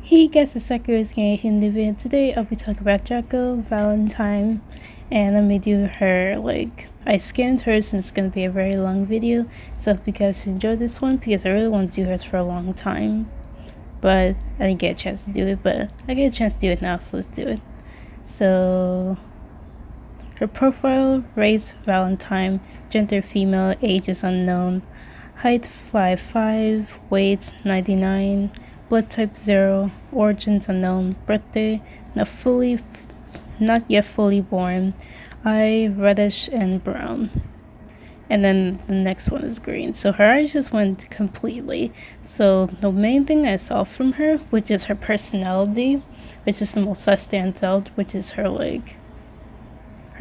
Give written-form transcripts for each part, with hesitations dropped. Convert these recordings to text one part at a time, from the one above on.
Hey guys, it's SAKURA-ROSEGAMER here in the video. Today I'll be talking about Jacko Valentine, and let me do her, I scanned her since it's going to be a very long video, so if you guys enjoy this one, because I really want to do hers for a long time, but I didn't get a chance to do it, but I get a chance to do it now, so let's do it. So, her profile, race Valentine, gender female, age is unknown, height 5'5", weight 99, blood type 0, origins unknown, birthday not yet fully born, eye reddish and brown. And then the next one is green. So her eyes just went completely. So the main thing I saw from her, which is her personality, which is the most that stands out, which is her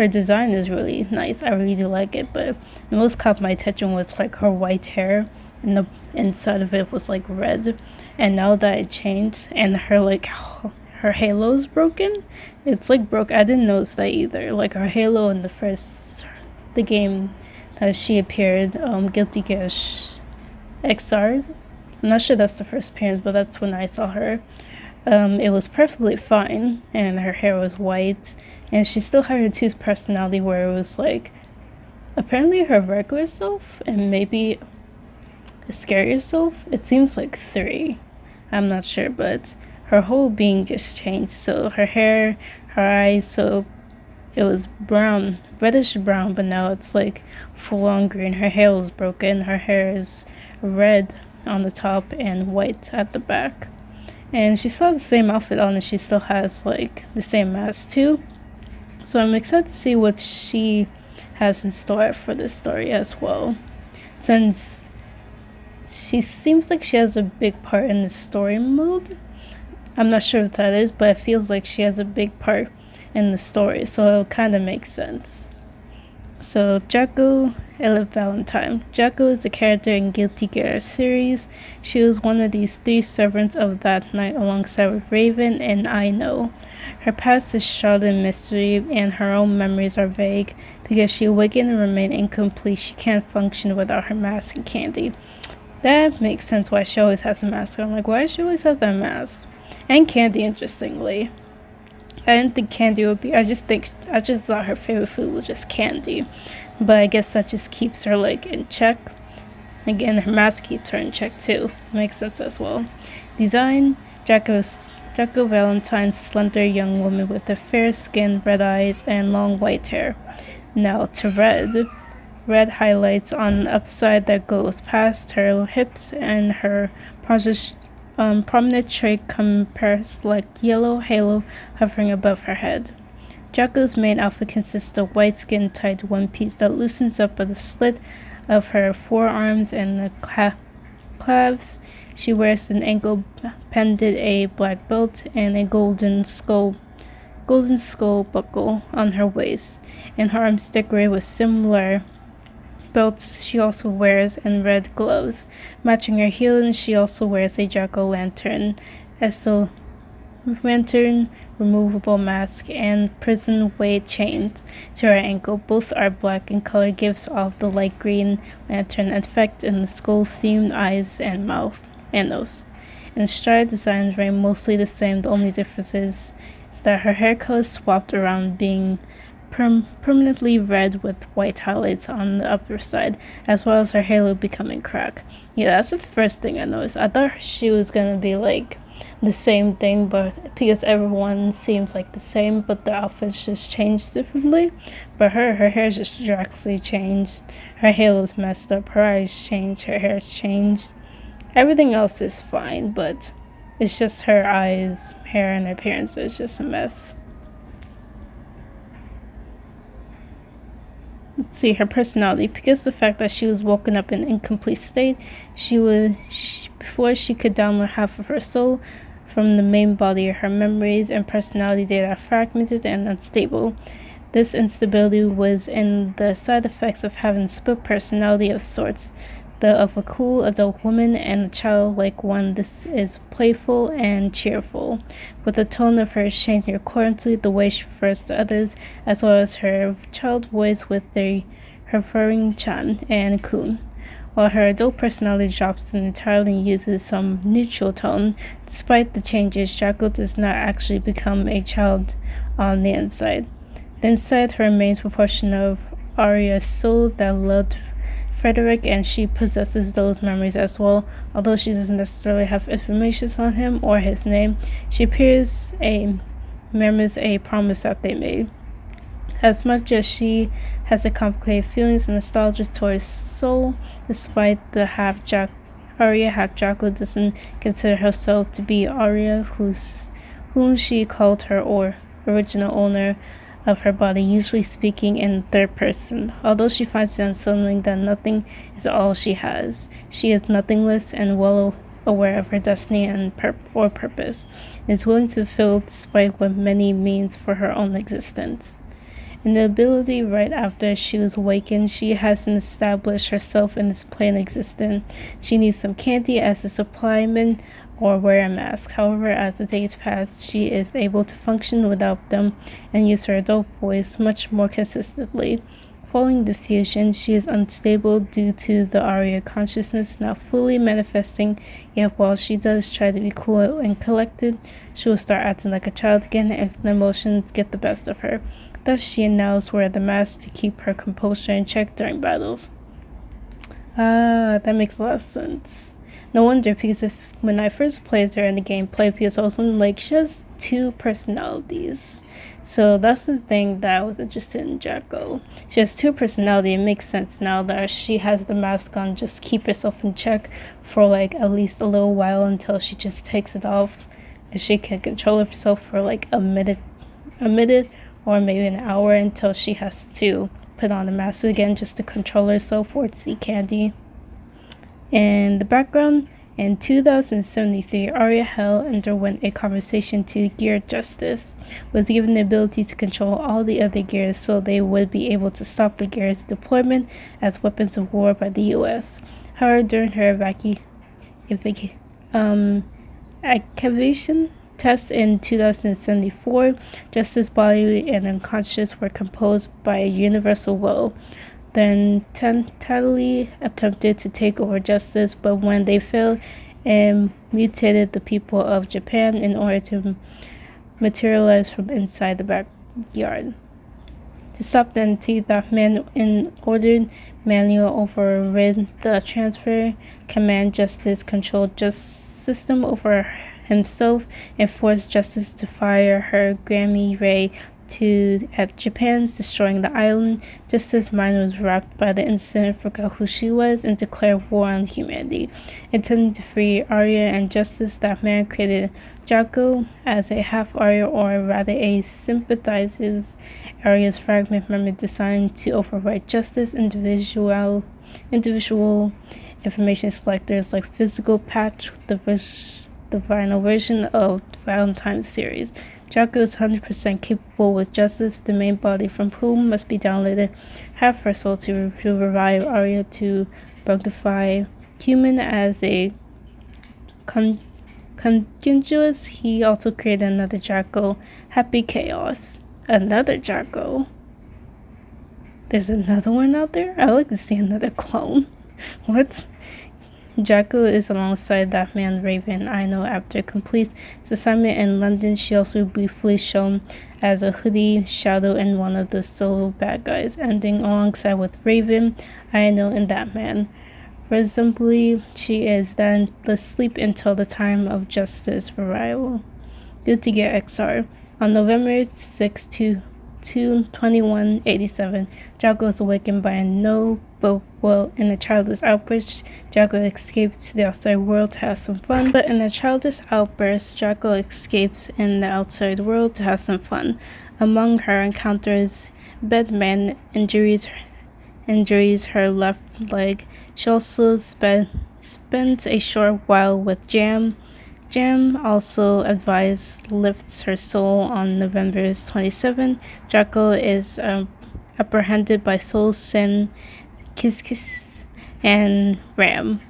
design is really nice. I really do like it, but the most caught my attention was her white hair, and the inside of it was red. And now that it changed, and her halo is broken, it's broke. I didn't notice that either. Her halo in the game that she appeared, Guilty Gear XR. I'm not sure that's the first appearance, but that's when I saw her. It was perfectly fine, and her hair was white, and she still had her two personality where it was apparently her regular self and maybe a scarier self. It seems like 3. I'm not sure, but her whole being just changed. So her hair, her eyes, so it was brown, reddish brown, but now it's full on green. Her hair was broken. Her hair is red on the top and white at the back. And she still has the same outfit on, and she still has the same mask too. So I'm excited to see what she has in store for this story as well, since she seems like she has a big part in the story mode. I'm not sure what that is, but it feels like she has a big part in the story, so it kind of makes sense. So Jacko Valentine. Jacko is a character in Guilty Gear series. She was one of these 3 servants of that night alongside with Raven and I Know. Her past is shrouded in mystery, and her own memories are vague. Because she awakened and remained incomplete, she can't function without her mask and candy. That makes sense why she always has a mask on. Why does she always have that mask? And candy, interestingly. I didn't think candy would be, I just thought her favorite food was just candy. But I guess that just keeps her in check. Again, her mask keeps her in check too. Makes sense as well. Design, Jacko Valentine's slender young woman with a fair skin, red eyes, and long white hair. Now to red. Red highlights on the upside that goes past her hips, and her prominent trait compares yellow halo hovering above her head. Jacko's main outfit consists of white skin tied one piece that loosens up at the slit of her forearms and the calves. She wears an ankle pendant, a black belt, and a golden skull buckle on her waist, and her arms decorated with similar belts she also wears, and red gloves. Matching her heels, she also wears a jack-o'-lantern removable mask and prison weight chains to her ankle. Both are black in color, gives off the light green lantern effect in the skull-themed eyes and mouth and nose. And stride designs remain mostly the same. The only difference is that her hair color swapped around, being permanently red with white highlights on the upper side, as well as her halo becoming cracked. Yeah, that's the first thing I noticed. I thought she was gonna be the same thing, but because everyone seems the same, but the outfits just changed differently. But her hair's just drastically changed. Her halo's messed up. Her eyes changed. Her hair's changed. Everything else is fine, but it's just her eyes, hair, and appearance is just a mess. Let's see, her personality. Because of the fact that she was woken up in an incomplete state, before she could download half of her soul from the main body, her memories and personality data are fragmented and unstable. This instability was in the side effects of having split personality of sorts, of a cool adult woman and a childlike one. This is playful and cheerful, with the tone of hers changing accordingly the way she refers to others, as well as her child voice with her purring chan and kun. while her adult personality drops and entirely uses some neutral tone. Despite the changes, Jaco does not actually become a child on the inside. The inside remains a proportion of Arya's soul that loved Frederick, and she possesses those memories as well. Although she doesn't necessarily have information on him or his name, she remembers a promise that they made. As much as she has the complicated feelings and nostalgia towards Soul, despite the Arya half-Jaco doesn't consider herself to be Arya, whom she called her original owner of her body, usually speaking in third person. Although she finds it unsettling that nothing is all she has, she is nothingless and well aware of her destiny and purpose, and is willing to fulfill despite what many means for her own existence. In the ability right after she was awakened, she hasn't established herself in this plane existence. She needs some candy as a supplement or wear a mask. However, as the days pass, she is able to function without them and use her adult voice much more consistently. Following the fusion, she is unstable due to the Arya consciousness not fully manifesting, yet while she does try to be cool and collected, she will start acting like a child again if the emotions get the best of her. Thus, she now wears the mask to keep her composure in check during battles. That makes a lot of sense. No wonder, because when I first played her in the gameplay, because I was like, she has two personalities. So that's the thing that I was interested in Jaco. She has two personalities. It makes sense now that she has the mask on, just keep herself in check for like at least a little while until she just takes it off and she can control herself for like a minute or maybe an hour until she has to put on the mask again just to control herself or to see candy. In the background, in 2073, Arya Hell underwent a conversation to Gear Justice, was given the ability to control all the other gears so they would be able to stop the gears' deployment as weapons of war by the US. However, during her activation test in 2074, Justice's body and unconscious were composed by a universal will. Then tentatively attempted to take over Justice, but when they failed and mutated the people of Japan in order to materialize from inside the backyard. To stop the entity, that man ordered manual overrid the transfer command Justice controlled system over himself and forced Justice to fire her Gamma ray at Japan's, destroying the island. Justice's mind was wrapped by the incident, forgot who she was, and declared war on humanity. Intending to free Arya and Justice, that man created Jaco as a half-Arya, or rather a sympathizes Arya's fragment memory designed to override Justice. Individual information selectors like Physical Patch, the final version of Valentine's series. Jaco is 100% capable with Justice, the main body from whom must be downloaded half her soul to revive Arya to bunkify human as a continuous. He also created another Jaco, Happy Chaos. Another Jaco? There's another one out there? I would like to see another clone. What? Jaco is alongside that man Raven. I know after complete assignment in London, she also briefly shown as a hoodie shadow in one of the solo bad guys, ending alongside with Raven, I know, and that man. Presumably, she is then asleep until the time of Justice arrival. Good to get XR. On November 6, 2187, Jaco is awakened by a in a childish outburst. Jaco escapes to the outside world to have some fun. But in a childish outburst, Jaco escapes in the outside world to have some fun. Among her encounters, Bedman injuries her left leg. She also spends a short while with Jam. Jam, also advised, lifts her soul on November 27. Jaco is apprehended by Soul Sin, Kiss and Ram.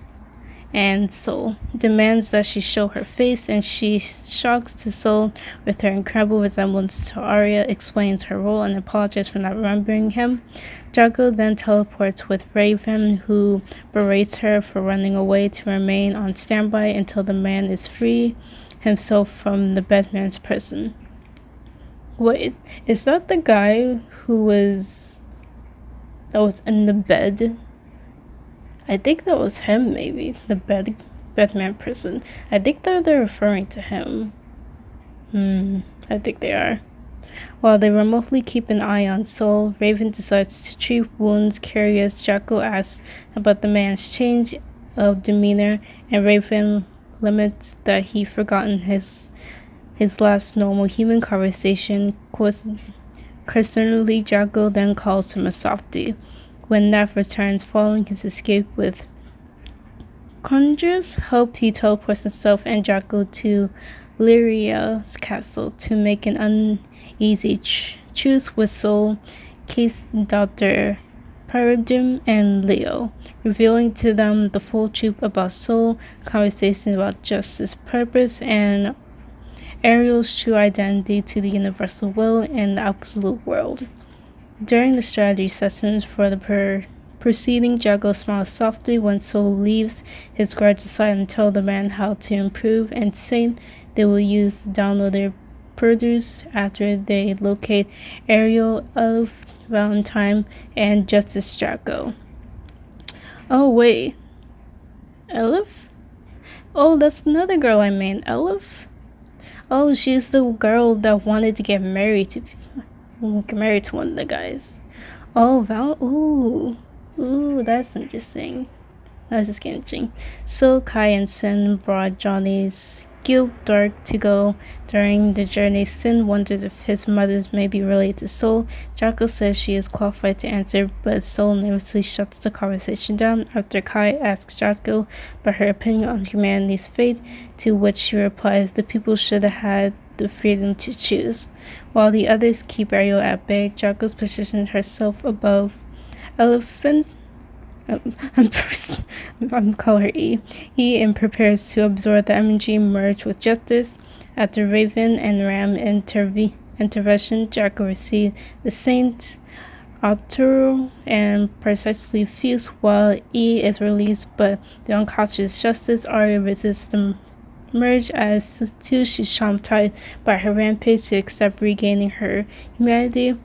and Soul demands that she show her face, and she shocks to Soul with her incredible resemblance to Arya, explains her role, and apologizes for not remembering him. Jaco then teleports with Raven, who berates her for running away to remain on standby until the man is free himself from the Bedman's prison. Wait, is that the guy that was in the bed? I think that was him, maybe. The Bedman prison. I think that they're referring to him. I think they are. While they remotely keep an eye on Soul, Raven decides to treat wounds. Curious, Jaco asks about the man's change of demeanor, and Raven laments that he'd forgotten his last normal human conversation. Concernedly, Jaco then calls him a softie. When Nav returns following his escape with Conjur's help, he teleports himself and Jaco to Lyria's castle to make an uneasy truce with Soul, Case Dr. Paradigm, and Leo, revealing to them the full truth about Soul, conversations about justice, purpose, and Ariel's true identity to the universal will and the absolute world. During the strategy sessions for the proceeding, Jaco smiles softly when Soul leaves his grudge aside and tells the man how to improve, and saying they will use the downloader produce after they locate Ariel, of Valentine, and Justice Jaco. Oh wait, Elif? Oh, that's another girl I made, Elif? Oh, she's the girl that wanted to get married to one of the guys. Oh, ooh, that's interesting. That's just getting interesting. So Kai and Sin brought Johnny's guild dark to go during the journey. Sin wonders if his mothers may be related to Soul. Jaco says she is qualified to answer, but Soul nervously shuts the conversation down after Kai asks Jaco about her opinion on humanity's fate, to which she replies the people should have had the freedom to choose. While the others keep Ariel at bay, Jaco's positioned herself above Elephant. I'm calling her E, and prepares to absorb the energy merged with Justice. After Raven and Ram intervention, Jaco receives the Saint Arturo and precisely fused, while E is released, but the unconscious Justice Arya resists the merge as too she's traumatized by her rampage to accept regaining her humanity.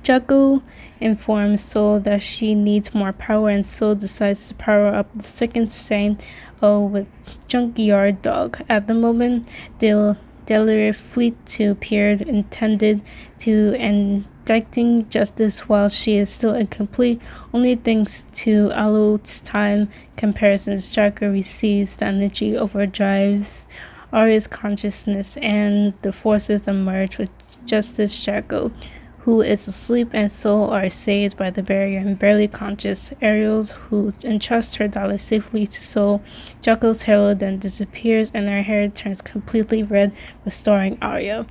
Jaco informs Soul that she needs more power, and Soul decides to power up the second Saint with Junkyard Dog. At the moment, Delaware fleet to appear intended to indicting Justice while she is still incomplete. Only thanks to Alo's time comparisons, Jaco receives the energy overdrives Arya's consciousness, and the forces emerge with Justice Jaco, who is asleep, and Soul are saved by the barrier and barely conscious Ariels, who entrusts her daughter safely to Soul. Jaco's halo then disappears, and her hair turns completely red, restoring Arya.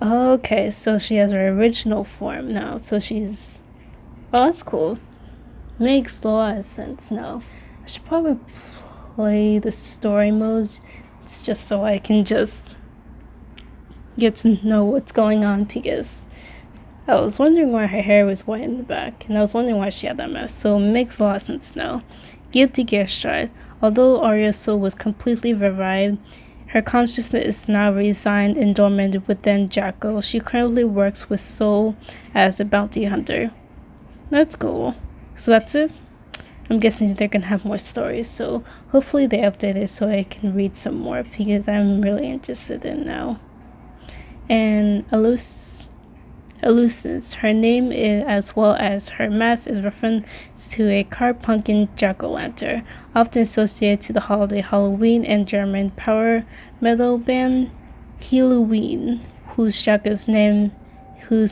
Okay, so she has her original form now. So she's... Oh, that's cool. Makes a lot of sense now. I should probably play the story mode. It's just so I can just get to know what's going on, because I was wondering why her hair was white in the back, and I was wondering why she had that mess, so it makes a lot of sense now. Guilty Gear Stride. Although Arya's soul was completely revived, her consciousness is now resigned and dormant within Jaco. She currently works with Soul as a bounty hunter. That's cool. So that's it. I'm guessing they're gonna have more stories, so hopefully they update it so I can read some more, because I'm really interested in now. And Elucence. Her name is, as well as her mask, is reference to a car-punkin' jack-o'-lantern, often associated to the holiday Halloween and German power metal band Halloween, whose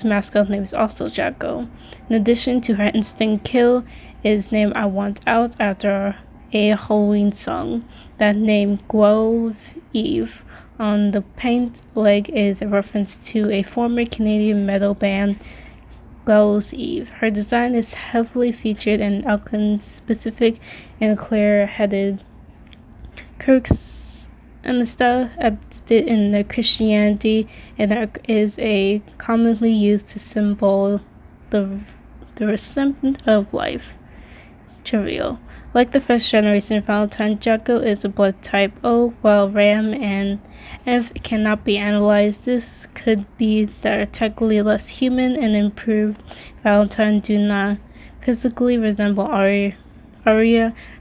mascot name is also Jaco. In addition to her instant kill, is named I Want Out after a Halloween song. That name, Guelph Eve, on the paint leg is a reference to a former Canadian metal band, Guelph Eve. Her design is heavily featured in Alcon specific and clear-headed Kirks and stuff in the Christianity, and that is a commonly used to symbol the resemblance of life. Trivial. Like the first generation Valentine, Jacko is a blood type O, while Ram and F cannot be analyzed. This could be that are technically less human and improved Valentine do not physically resemble Arya.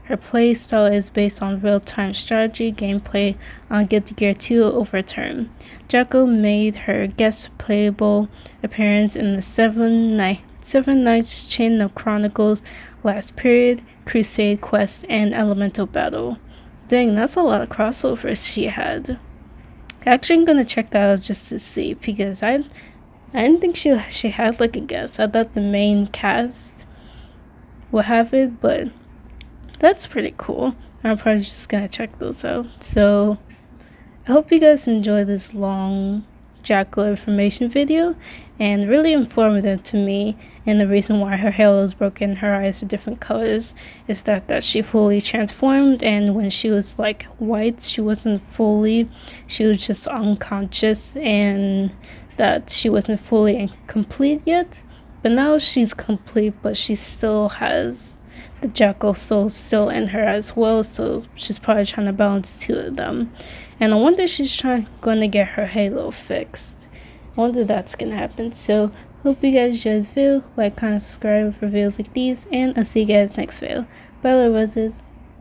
Her play style is based on real-time strategy gameplay on Guilty Gear 2 over turn. Jacko made her guest playable appearance in the Seven Knights Chain of Chronicles Last Period, Crusade Quest, and Elemental Battle. Dang, that's a lot of crossovers she had. Actually, I'm gonna check that out just to see, because I didn't think she had like a guest. I thought the main cast would have it, but that's pretty cool. I'm probably just gonna check those out. So I hope you guys enjoy this long Jacko information video, and really informative to me. And the reason why her hair was broken, her eyes are different colors, is that she fully transformed, and when she was like white, she wasn't fully, she was just unconscious, and that she wasn't fully complete yet. But now she's complete, but she still has the Jacko soul still in her as well, so she's probably trying to balance two of them. And I wonder if she's going to get her halo fixed. I wonder if that's going to happen. So hope you guys enjoyed this video. Like, comment, subscribe for videos like these, and I'll see you guys next video. Bye, little roses.